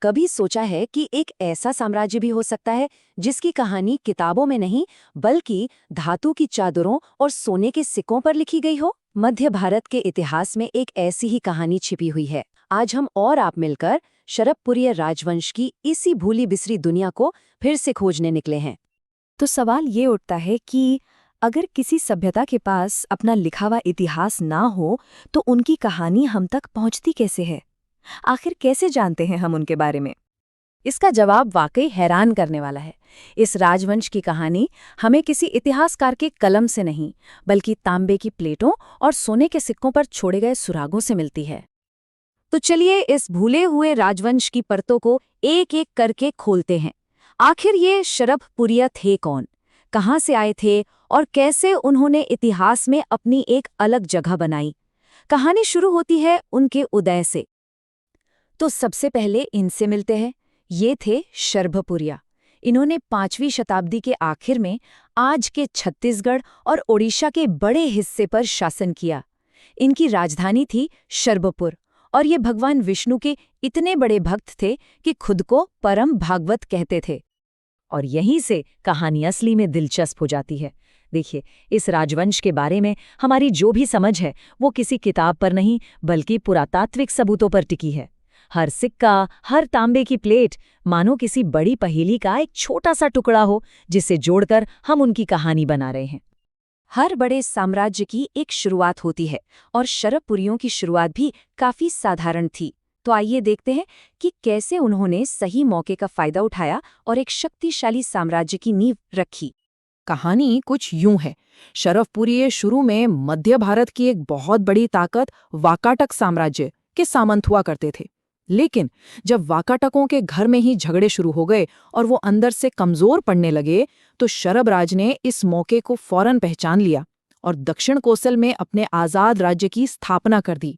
कभी सोचा है कि एक ऐसा साम्राज्य भी हो सकता है जिसकी कहानी किताबों में नहीं बल्कि धातु की चादरों और सोने के सिक्कों पर लिखी गई हो? मध्य भारत के इतिहास में एक ऐसी ही कहानी छिपी हुई है। आज हम और आप मिलकर शरभपुरिय राजवंश की इसी भूली बिसरी दुनिया को फिर से खोजने निकले हैं। तो सवाल ये उठता है कि अगर किसी सभ्यता के पास अपना लिखा हुआ इतिहास ना हो तो उनकी कहानी हम तक पहुंचती कैसे है? आखिर कैसे जानते हैं हम उनके बारे में? इसका जवाब वाकई हैरान करने वाला है। इस राजवंश की कहानी हमें किसी इतिहासकार के कलम से नहीं बल्कि तांबे की प्लेटों और सोने के सिक्कों पर छोड़े गए सुरागों से मिलती है। तो चलिए इस भूले हुए राजवंश की परतों को एक एक करके खोलते हैं। आखिर ये शरभपुरिया थे कौन, कहाँ से आए थे और कैसे उन्होंने इतिहास में अपनी एक अलग जगह बनाई? कहानी शुरू होती है उनके उदय से। तो सबसे पहले इनसे मिलते हैं। ये थे शरभपुरिया। इन्होंने 5वीं शताब्दी के आखिर में आज के छत्तीसगढ़ और ओडिशा के बड़े हिस्से पर शासन किया। इनकी राजधानी थी शरभपुर और ये भगवान विष्णु के इतने बड़े भक्त थे कि खुद को परम भागवत कहते थे। और यहीं से कहानी असली में दिलचस्प हो जाती है। देखिए, इस राजवंश के बारे में हमारी जो भी समझ है वो किसी किताब पर नहीं बल्कि पुरातात्विक सबूतों पर टिकी है। हर सिक्का, हर तांबे की प्लेट मानो किसी बड़ी पहेली का एक छोटा सा टुकड़ा हो जिसे जोड़कर हम उनकी कहानी बना रहे हैं। हर बड़े साम्राज्य की एक शुरुआत होती है और शरभपुरियों की शुरुआत भी काफी साधारण थी। तो आइए देखते हैं कि कैसे उन्होंने सही मौके का फायदा उठाया और एक शक्तिशाली साम्राज्य की नींव रखी। कहानी कुछ यूं है। शरभपुरिये शुरू में मध्य भारत की एक बहुत बड़ी ताकत वाकाटक साम्राज्य के सामंत हुआ करते थे। लेकिन जब वाकाटकों के घर में ही झगड़े शुरू हो गए और वो अंदर से कमजोर पड़ने लगे तो शरभराज ने इस मौके को फौरन पहचान लिया और दक्षिण कोसल में अपने आजाद राज्य की स्थापना कर दी।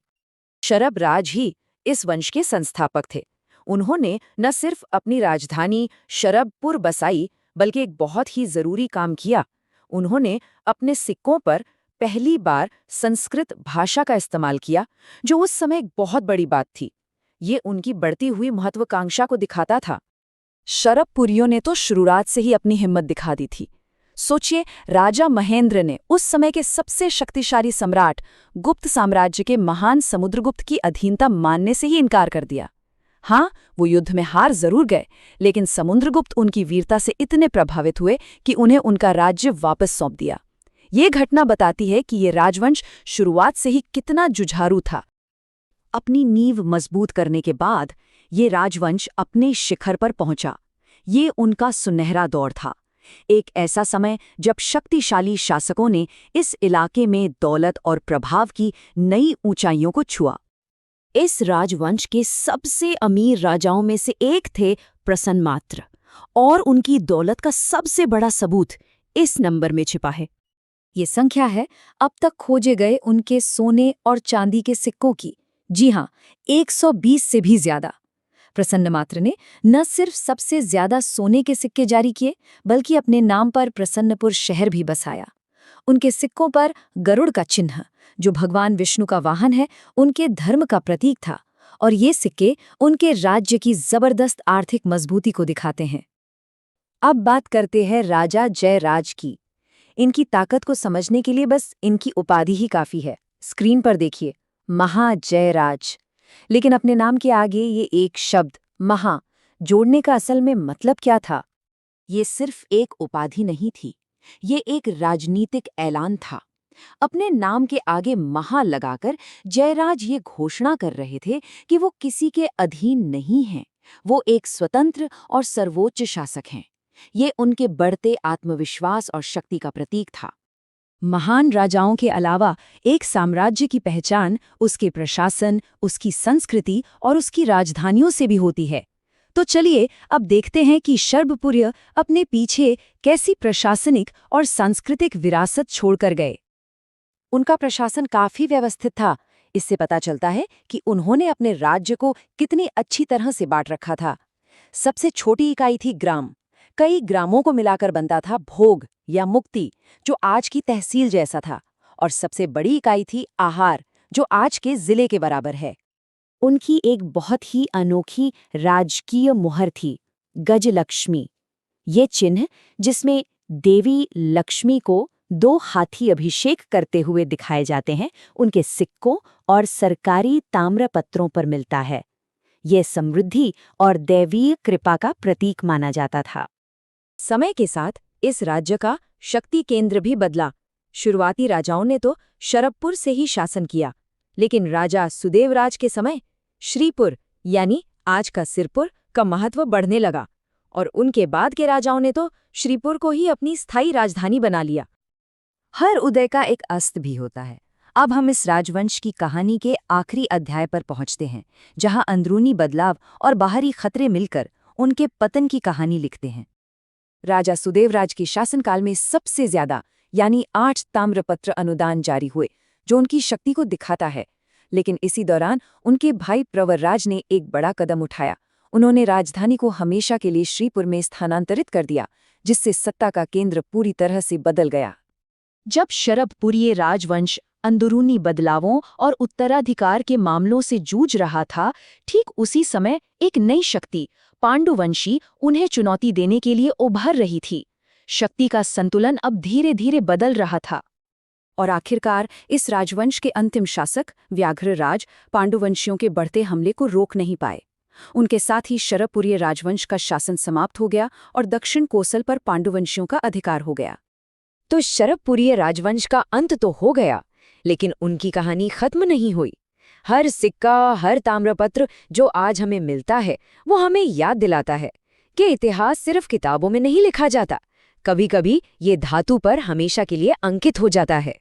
शरभराज ही इस वंश के संस्थापक थे। उन्होंने न सिर्फ अपनी राजधानी शरभपुर बसाई बल्कि एक बहुत ही जरूरी काम किया। उन्होंने अपने सिक्कों पर पहली बार संस्कृत भाषा का इस्तेमाल किया, जो उस समय एक बहुत बड़ी बात थी। ये उनकी बढ़ती हुई महत्वाकांक्षा को दिखाता था। शरभपुरियों ने तो शुरुआत से ही अपनी हिम्मत दिखा दी थी। सोचिए, राजा महेंद्र ने उस समय के सबसे शक्तिशाली सम्राट गुप्त साम्राज्य के महान समुद्रगुप्त की अधीनता मानने से ही इनकार कर दिया। हाँ, वो युद्ध में हार जरूर गए, लेकिन समुद्रगुप्त उनकी वीरता से इतने प्रभावित हुए कि उन्हें उनका राज्य वापस सौंप दिया। ये घटना बताती है कि ये राजवंश शुरुआत से ही कितना जुझारू था। अपनी नींव मजबूत करने के बाद ये राजवंश अपने शिखर पर पहुंचा। ये उनका सुनहरा दौर था, एक ऐसा समय जब शक्तिशाली शासकों ने इस इलाके में दौलत और प्रभाव की नई ऊंचाइयों को छुआ। इस राजवंश के सबसे अमीर राजाओं में से एक थे प्रसन्नमात्र, और उनकी दौलत का सबसे बड़ा सबूत इस नंबर में छिपा है। ये संख्या है अब तक खोजे गए उनके सोने और चांदी के सिक्कों की। जी हाँ, 120 से भी ज्यादा। प्रसन्नमात्र ने न सिर्फ सबसे ज्यादा सोने के सिक्के जारी किए बल्कि अपने नाम पर प्रसन्नपुर शहर भी बसाया। उनके सिक्कों पर गरुड़ का चिन्ह, जो भगवान विष्णु का वाहन है, उनके धर्म का प्रतीक था और ये सिक्के उनके राज्य की जबरदस्त आर्थिक मजबूती को दिखाते हैं। अब बात करते हैं राजा जयराज की। इनकी ताकत को समझने के लिए बस इनकी उपाधि ही काफी है। स्क्रीन पर देखिए, महाजयराज। लेकिन अपने नाम के आगे ये एक शब्द महा जोड़ने का असल में मतलब क्या था? ये सिर्फ एक उपाधि नहीं थी, ये एक राजनीतिक ऐलान था। अपने नाम के आगे महा लगाकर जयराज ये घोषणा कर रहे थे कि वो किसी के अधीन नहीं हैं, वो एक स्वतंत्र और सर्वोच्च शासक हैं। ये उनके बढ़ते आत्मविश्वास और शक्ति का प्रतीक था। महान राजाओं के अलावा एक साम्राज्य की पहचान उसके प्रशासन, उसकी संस्कृति और उसकी राजधानियों से भी होती है। तो चलिए अब देखते हैं कि शरभपुरिया अपने पीछे कैसी प्रशासनिक और सांस्कृतिक विरासत छोड़कर गए। उनका प्रशासन काफी व्यवस्थित था। इससे पता चलता है कि उन्होंने अपने राज्य को कितनी अच्छी तरह से बांट रखा था। सबसे छोटी इकाई थी ग्राम। कई ग्रामों को मिलाकर बनता था भोग या मुक्ति, जो आज की तहसील जैसा था। और सबसे बड़ी इकाई थी आहार, जो आज के जिले के बराबर है। उनकी एक बहुत ही अनोखी राजकीय मुहर थी, गजलक्ष्मी। ये चिन्ह, जिसमें देवी लक्ष्मी को 2 हाथी अभिषेक करते हुए दिखाए जाते हैं, उनके सिक्कों और सरकारी ताम्रपत्रों पर मिलता है। ये समृद्धि और दैवीय कृपा का प्रतीक माना जाता था। समय के साथ इस राज्य का शक्ति केंद्र भी बदला। शुरुआती राजाओं ने तो शरभपुर से ही शासन किया, लेकिन राजा सुदेवराज के समय श्रीपुर यानी आज का सिरपुर का महत्व बढ़ने लगा, और उनके बाद के राजाओं ने तो श्रीपुर को ही अपनी स्थायी राजधानी बना लिया। हर उदय का एक अस्त भी होता है। अब हम इस राजवंश की कहानी के आखिरी अध्याय पर पहुंचते हैं, जहां अंदरूनी बदलाव और बाहरी खतरे मिलकर उनके पतन की कहानी लिखते हैं। राजा सुदेवराज के शासनकाल में सबसे ज्यादा यानी 8 ताम्रपत्र अनुदान जारी हुए, जो उनकी शक्ति को दिखाता है। लेकिन इसी दौरान उनके भाई प्रवरराज ने एक बड़ा कदम उठाया। उन्होंने राजधानी को हमेशा के लिए श्रीपुर में स्थानांतरित कर दिया, जिससे सत्ता का केंद्र पूरी तरह से बदल गया। जब शरभपुरीय राजवंश अंदरूनी बदलावों और उत्तराधिकार के मामलों से जूझ रहा था, ठीक उसी समय एक नई शक्ति पांडुवंशी उन्हें चुनौती देने के लिए उभर रही थी। शक्ति का संतुलन अब धीरे धीरे बदल रहा था। और आखिरकार इस राजवंश के अंतिम शासक व्याघ्रराज पांडुवंशियों के बढ़ते हमले को रोक नहीं पाए। उनके साथ ही शरभपुरीय राजवंश का शासन समाप्त हो गया और दक्षिण कोसल पर पांडुवंशियों का अधिकार हो गया। तो शरभपुरीय राजवंश का अंत तो हो गया, लेकिन उनकी कहानी खत्म नहीं हुई। हर सिक्का, हर ताम्रपत्र जो आज हमें मिलता है, वो हमें याद दिलाता है कि इतिहास सिर्फ किताबों में नहीं लिखा जाता, कभी-कभी ये धातु पर हमेशा के लिए अंकित हो जाता है।